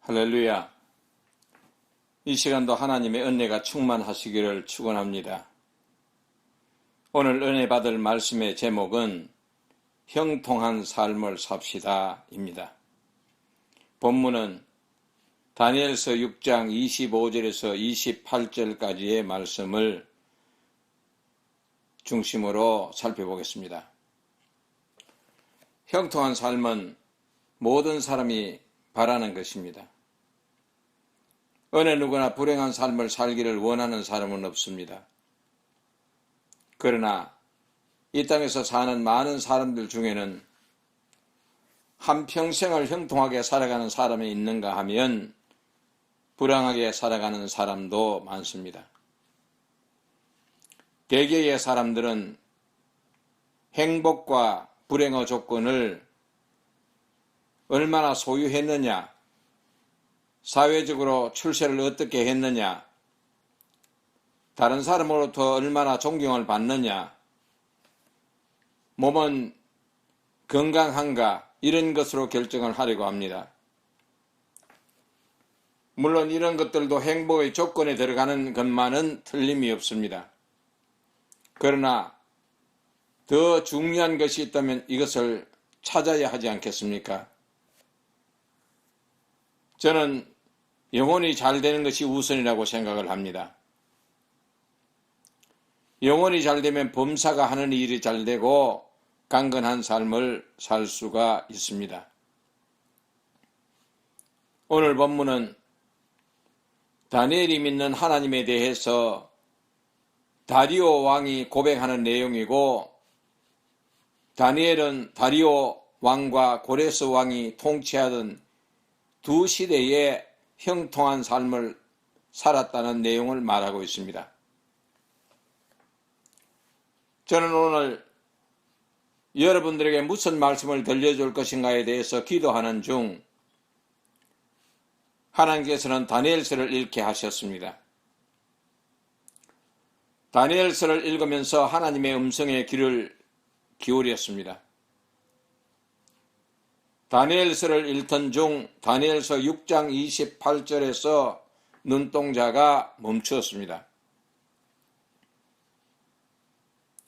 할렐루야. 이 시간도 하나님의 은혜가 충만하시기를 축원합니다. 오늘 은혜 받을 말씀의 제목은 형통한 삶을 삽시다입니다. 본문은 다니엘서 6장 25절에서 28절까지의 말씀을 중심으로 살펴보겠습니다. 형통한 삶은 모든 사람이 바라는 것입니다. 어느 누구나 불행한 삶을 살기를 원하는 사람은 없습니다. 그러나 이 땅에서 사는 많은 사람들 중에는 한평생을 형통하게 살아가는 사람이 있는가 하면 불행하게 살아가는 사람도 많습니다. 대개의 사람들은 행복과 불행의 조건을 얼마나 소유했느냐, 사회적으로 출세를 어떻게 했느냐, 다른 사람으로부터 얼마나 존경을 받느냐, 몸은 건강한가, 이런 것으로 결정을 하려고 합니다. 물론 이런 것들도 행복의 조건에 들어가는 것만은 틀림이 없습니다. 그러나 더 중요한 것이 있다면 이것을 찾아야 하지 않겠습니까? 저는 영혼이 잘 되는 것이 우선이라고 생각을 합니다. 영혼이 잘 되면 범사가 하는 일이 잘 되고 강건한 삶을 살 수가 있습니다. 오늘 본문은 다니엘이 믿는 하나님에 대해서 다리오 왕이 고백하는 내용이고, 다니엘은 다리오 왕과 고레스 왕이 통치하던 두 시대에 형통한 삶을 살았다는 내용을 말하고 있습니다. 저는 오늘 여러분들에게 무슨 말씀을 들려줄 것인가에 대해서 기도하는 중 하나님께서는 다니엘서를 읽게 하셨습니다. 다니엘서를 읽으면서 하나님의 음성에 귀를 기울였습니다. 다니엘서를 읽던 중 다니엘서 6장 28절에서 눈동자가 멈추었습니다.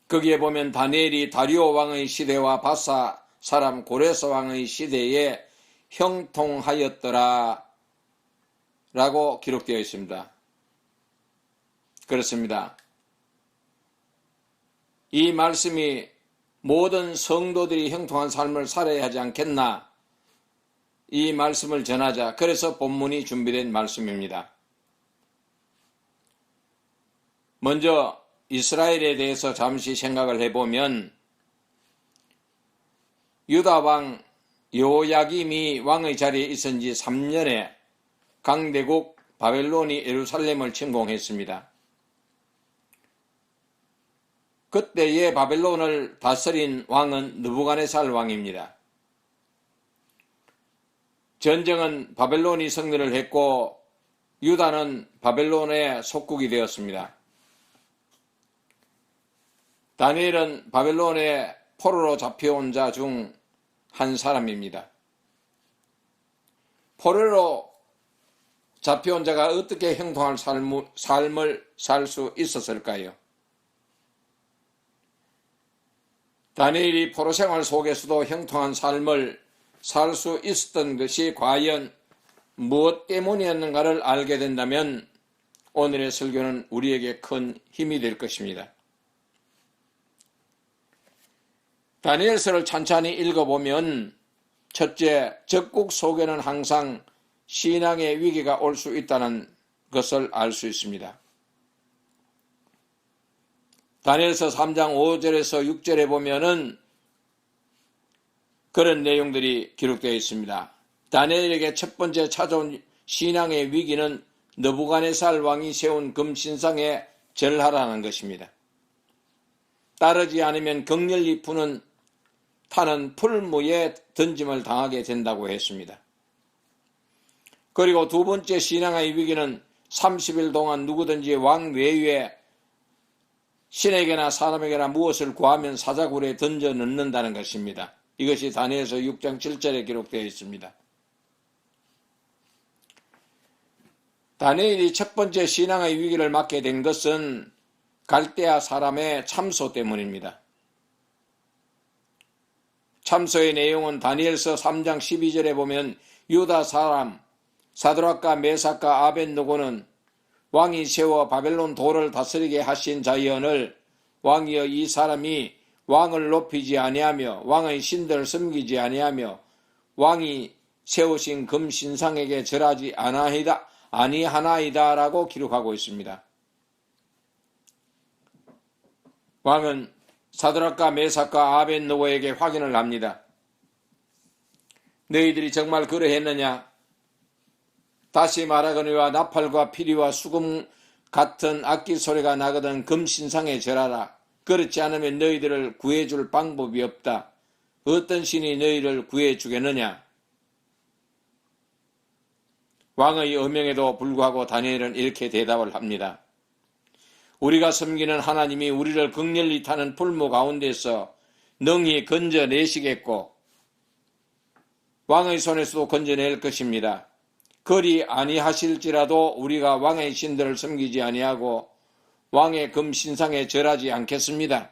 거기에 보면 다니엘이 다리오 왕의 시대와 바사 사람 고레스 왕의 시대에 형통하였더라 라고 기록되어 있습니다. 그렇습니다. 이 말씀이 모든 성도들이 형통한 삶을 살아야 하지 않겠나, 이 말씀을 전하자. 그래서 본문이 준비된 말씀입니다. 먼저 이스라엘에 대해서 잠시 생각을 해보면, 유다 왕 여호야김이 왕의 자리에 있은 지 3년에 강대국 바벨론이 예루살렘을 침공했습니다. 그때의 바벨론을 다스린 왕은 느부갓네살 왕입니다. 전쟁은 바벨론이 승리를 했고 유다는 바벨론의 속국이 되었습니다. 다니엘은 바벨론의 포로로 잡혀온 자 중 한 사람입니다. 포로로 잡혀온 자가 어떻게 형통한 삶을 살 수 있었을까요? 다니엘이 포로 생활 속에서도 형통한 삶을 살 수 있었던 것이 과연 무엇 때문이었는가를 알게 된다면 오늘의 설교는 우리에게 큰 힘이 될 것입니다. 다니엘서를 찬찬히 읽어보면 첫째, 적국 속에는 항상 신앙의 위기가 올 수 있다는 것을 알 수 있습니다. 다니엘서 3장 5절에서 6절에 보면은 그런 내용들이 기록되어 있습니다. 다니엘에게 첫 번째 찾아온 신앙의 위기는 느부갓네살 왕이 세운 금신상에 절하라는 것입니다. 따르지 않으면 극렬히 타는 풀무에 던짐을 당하게 된다고 했습니다. 그리고 두 번째 신앙의 위기는 30일 동안 누구든지 왕 외에 신에게나 사람에게나 무엇을 구하면 사자굴에 던져 넣는다는 것입니다. 이것이 다니엘서 6장 7절에 기록되어 있습니다. 다니엘이 첫 번째 신앙의 위기를 맞게 된 것은 갈대아 사람의 참소 때문입니다. 참소의 내용은 다니엘서 3장 12절에 보면 유다 사람 사드락과 메삭과 아벳느고는 왕이 세워 바벨론 도를 다스리게 하신 자연을 왕이여 이 사람이 왕을 높이지 아니하며 왕의 신들을 섬기지 아니하며 왕이 세우신 금신상에게 절하지 아니하나이다 라고 기록하고 있습니다. 왕은 사드락과 메삭과 아벳느고에게 확인을 합니다. 너희들이 정말 그러했느냐? 다시 말하거니와 나팔과 피리와 수금 같은 악기 소리가 나거든 금신상에 절하라. 그렇지 않으면 너희들을 구해줄 방법이 없다. 어떤 신이 너희를 구해주겠느냐? 왕의 어명에도 불구하고 다니엘은 이렇게 대답을 합니다. 우리가 섬기는 하나님이 우리를 극렬히 타는 풀무 가운데서 능히 건져내시겠고 왕의 손에서도 건져낼 것입니다. 그리 아니하실지라도 우리가 왕의 신들을 섬기지 아니하고 왕의 금신상에 절하지 않겠습니다.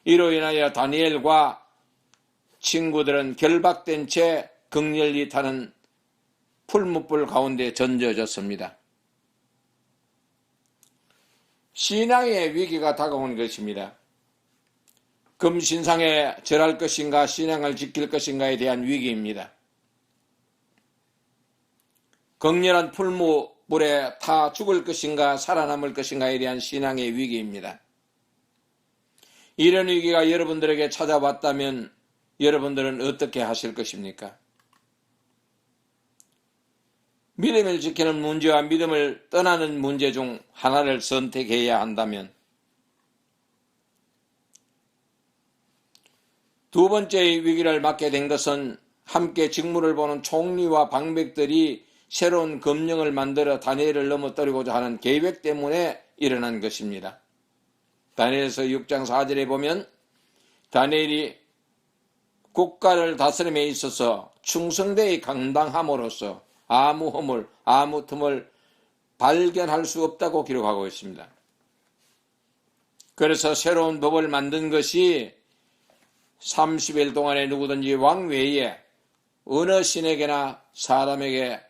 이로 인하여 다니엘과 친구들은 결박된 채 극렬히 타는 풀무불 가운데 던져졌습니다. 신앙의 위기가 다가온 것입니다. 금신상에 절할 것인가 신앙을 지킬 것인가에 대한 위기입니다. 극렬한 풀무불에 타 죽을 것인가 살아남을 것인가에 대한 신앙의 위기입니다. 이런 위기가 여러분들에게 찾아왔다면 여러분들은 어떻게 하실 것입니까? 믿음을 지키는 문제와 믿음을 떠나는 문제 중 하나를 선택해야 한다면 두 번째의 위기를 맞게 된 것은 함께 직무를 보는 총리와 방백들이 새로운 검령을 만들어 다니엘을 넘어뜨리고자 하는 계획 때문에 일어난 것입니다. 다니엘서 6장 4절에 보면 다니엘이 국가를 다스림에 있어서 충성되이 감당함으로써 아무 허물, 아무 틈을 발견할 수 없다고 기록하고 있습니다. 그래서 새로운 법을 만든 것이 30일 동안에 누구든지 왕 외에 어느 신에게나 사람에게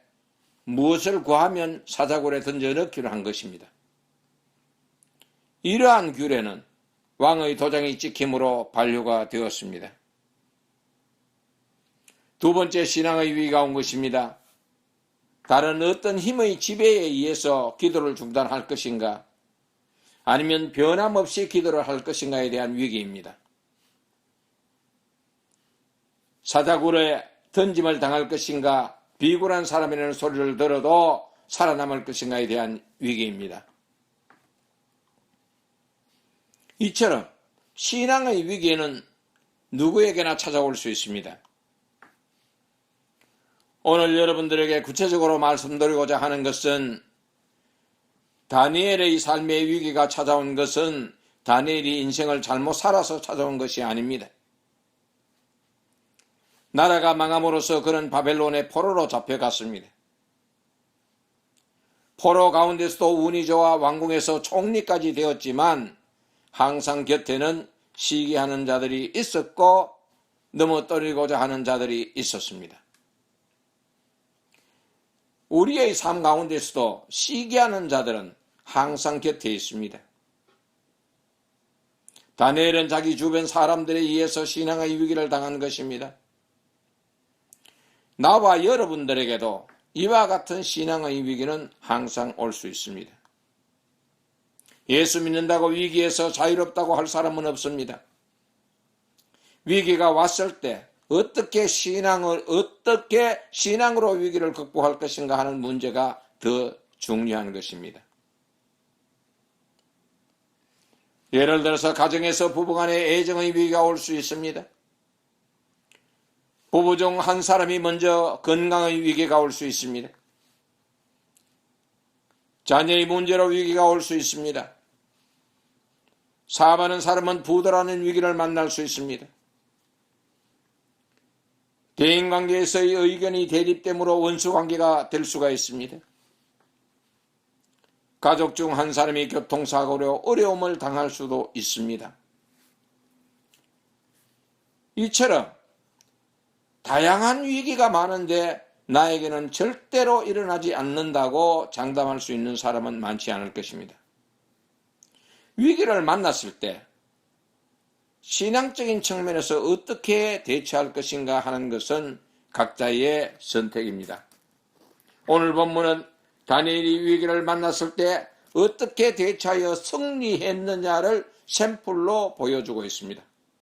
무엇을 구하면 사자굴에 던져 넣기로 한 것입니다. 이러한 규례는 왕의 도장이 찍힘으로 반려가 되었습니다. 두 번째 신앙의 위기가 온 것입니다. 다른 어떤 힘의 지배에 의해서 기도를 중단할 것인가 아니면 변함없이 기도를 할 것인가에 대한 위기입니다. 사자굴에 던짐을 당할 것인가 비굴한 사람이라는 소리를 들어도 살아남을 것인가에 대한 위기입니다. 이처럼 신앙의 위기에는 누구에게나 찾아올 수 있습니다. 오늘 여러분들에게 구체적으로 말씀드리고자 하는 것은 다니엘의 삶의 위기가 찾아온 것은 다니엘이 인생을 잘못 살아서 찾아온 것이 아닙니다. 나라가 망함으로써 그는 바벨론의 포로로 잡혀갔습니다. 포로 가운데서도 운이 좋아 왕궁에서 총리까지 되었지만 항상 곁에는 시기하는 자들이 있었고 넘어뜨리고자 하는 자들이 있었습니다. 우리의 삶 가운데서도 시기하는 자들은 항상 곁에 있습니다. 다니엘은 자기 주변 사람들에 의해서 신앙의 위기를 당한 것입니다. 나와 여러분들에게도 이와 같은 신앙의 위기는 항상 올 수 있습니다. 예수 믿는다고 위기에서 자유롭다고 할 사람은 없습니다. 위기가 왔을 때 어떻게 신앙으로 위기를 극복할 것인가 하는 문제가 더 중요한 것입니다. 예를 들어서 가정에서 부부간의 애정의 위기가 올 수 있습니다. 부부 중 한 사람이 먼저 건강의 위기가 올 수 있습니다. 자녀의 문제로 위기가 올 수 있습니다. 사업하는 사람은 부도라는 위기를 만날 수 있습니다. 대인관계에서의 의견이 대립됨으로 원수관계가 될 수가 있습니다. 가족 중 한 사람이 교통사고로 어려움을 당할 수도 있습니다. 이처럼 다양한 위기가 많은데 나에게는 절대로 일어나지 않는다고 장담할 수 있는 사람은 많지 않을 것입니다. 위기를 만났을 때 신앙적인 측면에서 어떻게 대처할 것인가 하는 것은 각자의 선택입니다. 오늘 본문은 다니엘이 위기를 만났을 때 어떻게 대처하여 승리했느냐를 샘플로 보여주고 있습니다.